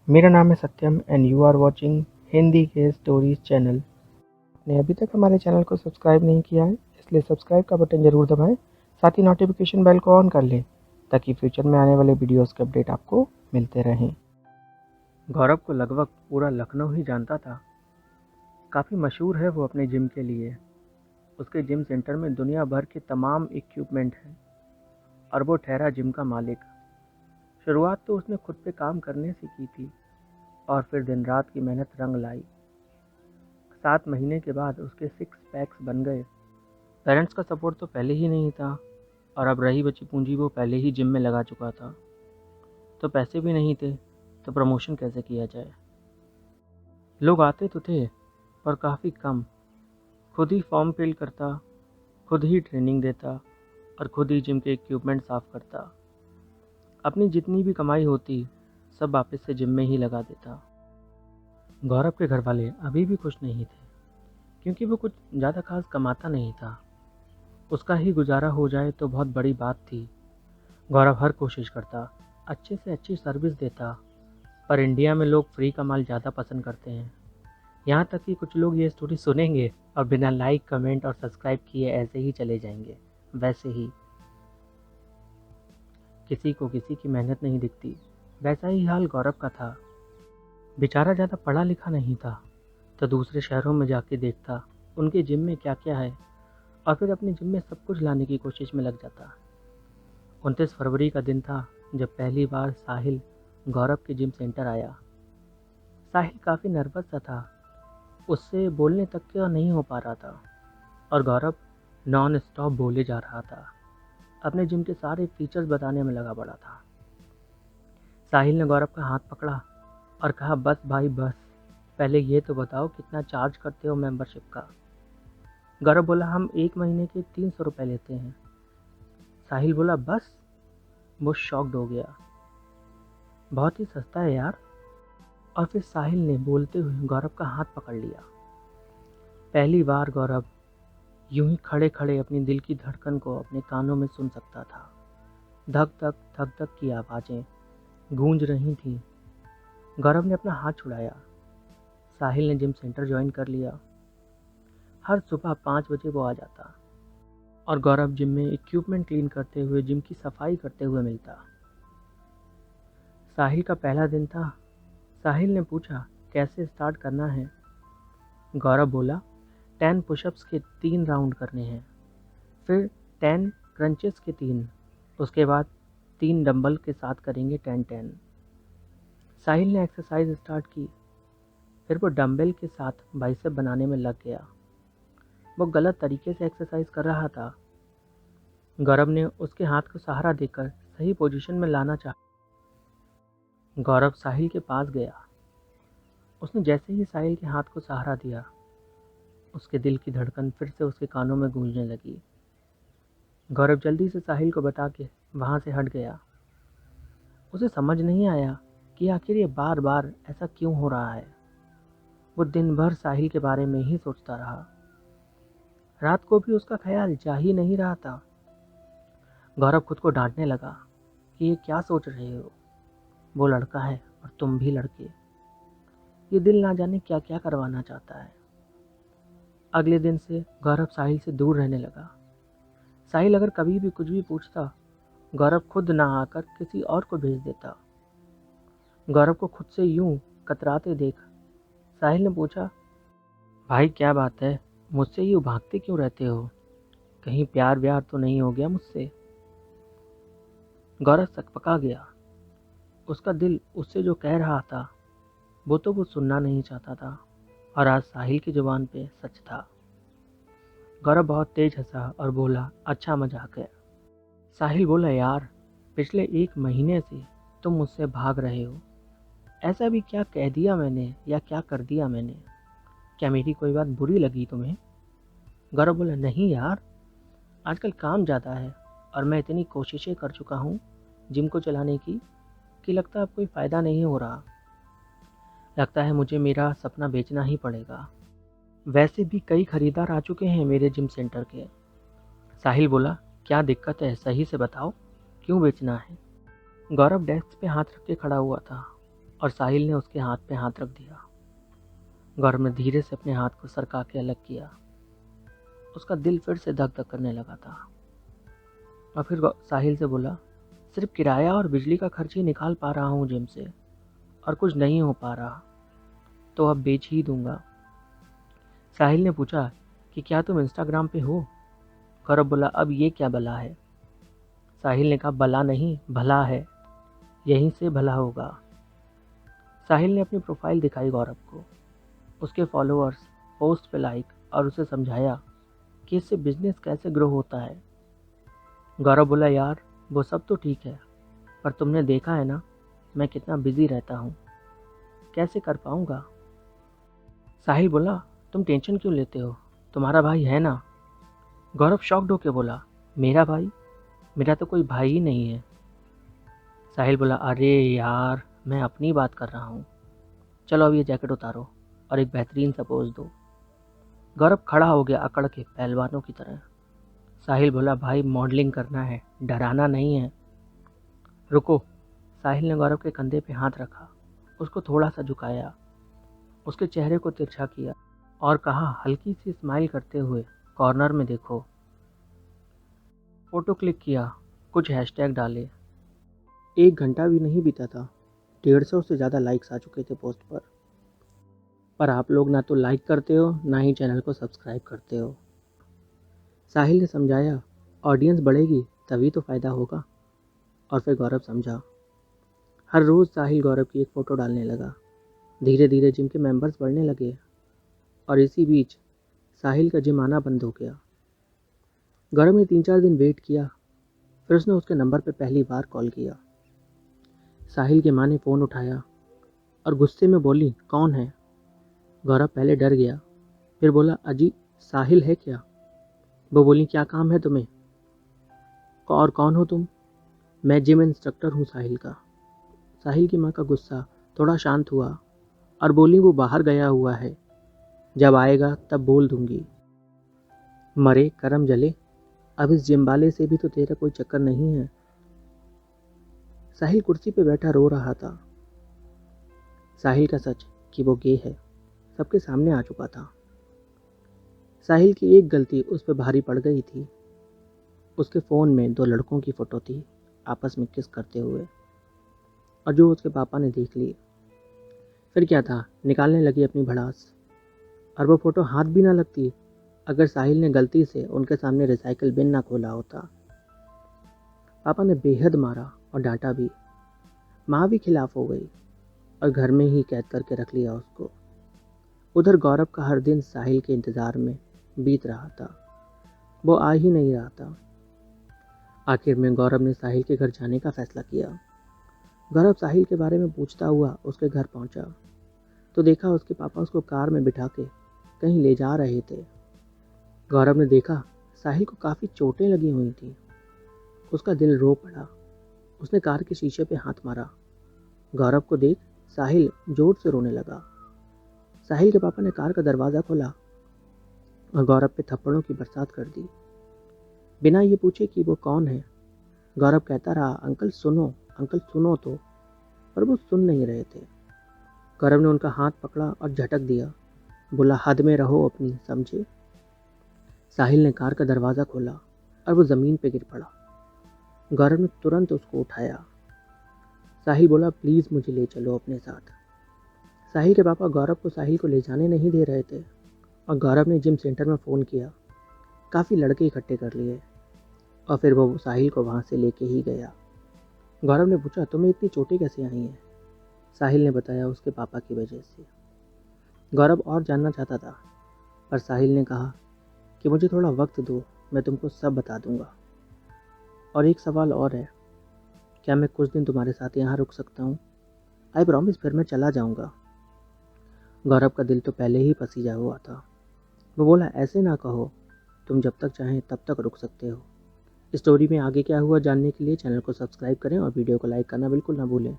मेरा नाम है Satyam and you are watching Hindi के स्टोरीज चैनल। आपने अभी तक हमारे चैनल को सब्सक्राइब नहीं किया है, इसलिए सब्सक्राइब का बटन ज़रूर दबाएं। साथ ही नोटिफिकेशन बेल को ऑन कर लें ताकि फ्यूचर में आने वाले वीडियोस के अपडेट आपको मिलते रहें। गौरव को लगभग पूरा लखनऊ ही जानता था। काफ़ी मशहूर है वो अपने जिम के लिए। उसके जिम सेंटर में दुनिया भर के तमाम इक्विपमेंट हैं और वो ठहरा जिम का मालिक। शुरुआत तो उसने खुद पे काम करने से की थी और फिर दिन रात की मेहनत रंग लाई। 7 महीने के बाद उसके 6 पैक्स बन गए। पेरेंट्स का सपोर्ट तो पहले ही नहीं था और अब रही बची पूंजी वो पहले ही जिम में लगा चुका था। तो पैसे भी नहीं थे, तो प्रमोशन कैसे किया जाए। लोग आते तो थे पर काफ़ी कम। खुद ही फॉर्म फिल करता, खुद ही ट्रेनिंग देता और खुद ही जिम के इक्विपमेंट साफ करता। अपनी जितनी भी कमाई होती सब वापस से जिम में ही लगा देता। गौरव के घर वाले अभी भी खुश नहीं थे क्योंकि वो कुछ ज़्यादा खास कमाता नहीं था। उसका ही गुजारा हो जाए तो बहुत बड़ी बात थी। गौरव हर कोशिश करता, अच्छे से अच्छी सर्विस देता, पर इंडिया में लोग फ्री का माल ज़्यादा पसंद करते हैं। यहाँ तक कि कुछ लोग ये स्टोरी सुनेंगे और बिना लाइक, कमेंट और सब्सक्राइब किए ऐसे ही चले जाएंगे। वैसे ही किसी को किसी की मेहनत नहीं दिखती। वैसा ही हाल गौरव का था। बेचारा ज़्यादा पढ़ा लिखा नहीं था, तो दूसरे शहरों में जाके देखता उनके जिम में क्या क्या है और फिर अपने जिम में सब कुछ लाने की कोशिश में लग जाता। 29 फरवरी का दिन था जब पहली बार साहिल गौरव के जिम सेंटर आया। साहिल काफ़ी नर्वस सा था, उससे बोलने तक का नहीं हो पा रहा था और गौरव नॉन स्टॉप बोले जा रहा था। अपने जिम के सारे फीचर्स बताने में लगा पड़ा था। साहिल ने गौरव का हाथ पकड़ा और कहा, बस भाई बस, पहले ये तो बताओ कितना चार्ज करते हो मेंबरशिप का। गौरव बोला, हम 1 महीने के 300 रुपये लेते हैं। साहिल बोला, बस? वो शॉक्ड हो गया, बहुत ही सस्ता है यार। और फिर साहिल ने बोलते हुए गौरव का हाथ पकड़ लिया। पहली बार गौरव यूं ही खड़े खड़े अपनी दिल की धड़कन को अपने कानों में सुन सकता था। धक धक धक धक की आवाज़ें गूंज रही थीं। गौरव ने अपना हाथ छुड़ाया। साहिल ने जिम सेंटर ज्वाइन कर लिया। हर सुबह 5 बजे वो आ जाता और गौरव जिम में इक्विपमेंट क्लीन करते हुए, जिम की सफाई करते हुए मिलता। साहिल का पहला दिन था। साहिल ने पूछा, कैसे स्टार्ट करना है? गौरव बोला, 10 पुशअप्स के 3 राउंड करने हैं, फिर 10 क्रंचेस के 3, उसके बाद 3 डंबल के साथ करेंगे 10-10। साहिल ने एक्सरसाइज स्टार्ट की, फिर वो डंबल के साथ बाइसेप बनाने में लग गया। वो गलत तरीके से एक्सरसाइज कर रहा था। गौरव ने उसके हाथ को सहारा देकर सही पोजीशन में लाना चाहा। गौरव साहिल के पास गया। उसने जैसे ही साहिल के हाथ को सहारा दिया, उसके दिल की धड़कन फिर से उसके कानों में गूंजने लगी। गौरव जल्दी से साहिल को बता के वहाँ से हट गया। उसे समझ नहीं आया कि आखिर ये बार बार ऐसा क्यों हो रहा है। वो दिन भर साहिल के बारे में ही सोचता रहा। रात को भी उसका ख्याल जा ही नहीं रहा था। गौरव खुद को डांटने लगा कि ये क्या सोच रहे हो, वो लड़का है और तुम भी लड़के। ये दिल ना जाने क्या क्या करवाना चाहता है। अगले दिन से गौरव साहिल से दूर रहने लगा। साहिल अगर कभी भी कुछ भी पूछता, गौरव खुद ना आकर किसी और को भेज देता। गौरव को खुद से यूं कतराते देख साहिल ने पूछा, भाई क्या बात है, मुझसे यूं भागते क्यों रहते हो? कहीं प्यार व्यार तो नहीं हो गया मुझसे? गौरव सकपका गया। उसका दिल उससे जो कह रहा था वो तो वो सुनना नहीं चाहता था और आज साहिल की जुबान पे सच था। गौरव बहुत तेज हंसा और बोला, अच्छा मजाक है। साहिल बोला, यार पिछले 1 महीने से तुम मुझसे भाग रहे हो। ऐसा भी क्या कह दिया मैंने या क्या कर दिया मैंने? क्या मेरी कोई बात बुरी लगी तुम्हें? गौरव बोला, नहीं यार, आजकल काम ज़्यादा है और मैं इतनी कोशिशें कर चुका हूँ जिम को चलाने की कि लगता है अब कोई फ़ायदा नहीं हो रहा। लगता है मुझे मेरा सपना बेचना ही पड़ेगा। वैसे भी कई खरीदार आ चुके हैं मेरे जिम सेंटर के। साहिल बोला, क्या दिक्कत है, सही से बताओ, क्यों बेचना है? गौरव डेस्क पे हाथ रख के खड़ा हुआ था। और साहिल ने उसके हाथ पे हाथ रख दिया। गौरव ने धीरे से अपने हाथ को सरका के अलग किया। उसका दिल फिर से धक धक करने लगा था। और फिर साहिल से बोला, सिर्फ किराया और बिजली का खर्च ही निकाल पा रहा हूँ जिम से, और कुछ नहीं हो पा रहा, तो अब बेच ही दूंगा। साहिल ने पूछा कि क्या तुम इंस्टाग्राम पे हो? गौरव बोला, अब ये क्या बला है? साहिल ने कहा, बला नहीं, भला है, यहीं से भला होगा। साहिल ने अपनी प्रोफाइल दिखाई गौरव को, उसके फॉलोअर्स, पोस्ट पे लाइक, और उसे समझाया कि इससे बिजनेस कैसे ग्रो होता है। गौरव बोला, यार वो सब तो ठीक है, पर तुमने देखा है ना मैं कितना बिजी रहता हूँ, कैसे कर पाऊँगा? साहिल बोला, तुम टेंशन क्यों लेते हो, तुम्हारा भाई है ना। गौरव शॉक्ड होके बोला, मेरा भाई? मेरा तो कोई भाई ही नहीं है। साहिल बोला, अरे यार मैं अपनी बात कर रहा हूँ, चलो अब ये जैकेट उतारो और एक बेहतरीन सा पोज दो। गौरव खड़ा हो गया अकड़ के पहलवानों की तरह। साहिल बोला, भाई मॉडलिंग करना है, डराना नहीं है। रुको। साहिल ने गौरव के कंधे पे हाथ रखा, उसको थोड़ा सा झुकाया, उसके चेहरे को तिरछा किया और कहा हल्की सी स्माइल करते हुए, कॉर्नर में देखो। फोटो क्लिक किया, कुछ हैशटैग डाले। 1 घंटा भी नहीं बीता था, 150 से ज़्यादा लाइक्स आ चुके थे पोस्ट पर आप लोग ना तो लाइक करते हो ना ही चैनल को सब्सक्राइब करते हो। साहिल ने समझाया, ऑडियंस बढ़ेगी तभी तो फ़ायदा होगा। और फिर गौरव समझा। हर रोज़ साहिल गौरव की एक फ़ोटो डालने लगा। धीरे धीरे जिम के मेंबर्स बढ़ने लगे और इसी बीच साहिल का जिम आना बंद हो गया। गौरव ने 3-4 दिन वेट किया, फिर उसने उसके नंबर पर पहली बार कॉल किया। साहिल की माँ ने फ़ोन उठाया और गुस्से में बोली, कौन है? गौरव पहले डर गया, फिर बोला, अजी साहिल है क्या? वो बोली, क्या काम है तुम्हें? और कौन हो तुम? मैं जिम इंस्ट्रक्टर हूँ साहिल का। साहिल की माँ का गुस्सा थोड़ा शांत हुआ और बोली, वो बाहर गया हुआ है, जब आएगा तब बोल दूंगी। मरे करम जले, अब इस जिम वाले से भी तो तेरा कोई चक्कर नहीं है। साहिल कुर्सी पे बैठा रो रहा था। साहिल का सच कि वो गे है सबके सामने आ चुका था। साहिल की एक गलती उस पर भारी पड़ गई थी। उसके फ़ोन में 2 लड़कों की फ़ोटो थी आपस में किस करते हुए, और जो उसके पापा ने देख ली। फिर क्या था, निकालने लगी अपनी भड़ास, और वो फ़ोटो हाथ भी ना लगती अगर साहिल ने गलती से उनके सामने रिसाइकिल बिन ना खोला होता। पापा ने बेहद मारा और डांटा भी। माँ भी खिलाफ हो गई और घर में ही कैद करके रख लिया उसको। उधर गौरव का हर दिन साहिल के इंतज़ार में बीत रहा था, वो आ ही नहीं रहा था। आखिर में गौरव ने साहिल के घर जाने का फैसला किया। गौरव साहिल के बारे में पूछता हुआ उसके घर पहुंचा तो देखा उसके पापा उसको कार में बिठा के कहीं ले जा रहे थे। गौरव ने देखा साहिल को काफ़ी चोटें लगी हुई थी। उसका दिल रो पड़ा। उसने कार के शीशे पे हाथ मारा। गौरव को देख साहिल जोर से रोने लगा। साहिल के पापा ने कार का दरवाज़ा खोला और गौरव पे थप्पड़ों की बरसात कर दी, बिना ये पूछे कि वो कौन है। गौरव कहता रहा, अंकल सुनो, अंकल सुनो तो, पर वो सुन नहीं रहे थे। गौरव ने उनका हाथ पकड़ा और झटक दिया, बोला, हद में रहो अपनी, समझे? साहिल ने कार का दरवाज़ा खोला और वो ज़मीन पे गिर पड़ा। गौरव ने तुरंत उसको उठाया। साहिल बोला, प्लीज़ मुझे ले चलो अपने साथ। साहिल के पापा गौरव को साहिल को ले जाने नहीं दे रहे थे और गौरव ने जिम सेंटर में फ़ोन किया। काफ़ी लड़के इकट्ठे कर लिए और फिर वो साहिल को वहाँ से लेके ही गया। गौरव ने पूछा, तुम्हें इतनी चोटें कैसे आई हैं? साहिल ने बताया, उसके पापा की वजह से। गौरव और जानना चाहता था, पर साहिल ने कहा कि मुझे थोड़ा वक्त दो, मैं तुमको सब बता दूंगा। और एक सवाल और है, क्या मैं कुछ दिन तुम्हारे साथ यहाँ रुक सकता हूँ? आई प्रॉमिस, फिर मैं चला जाऊँगा। गौरव का दिल तो पहले ही पसीजा हुआ था। वो बोला, ऐसे ना कहो, तुम जब तक चाहें तब तक रुक सकते हो। स्टोरी में आगे क्या हुआ जानने के लिए चैनल को सब्सक्राइब करें और वीडियो को लाइक करना बिल्कुल ना भूलें।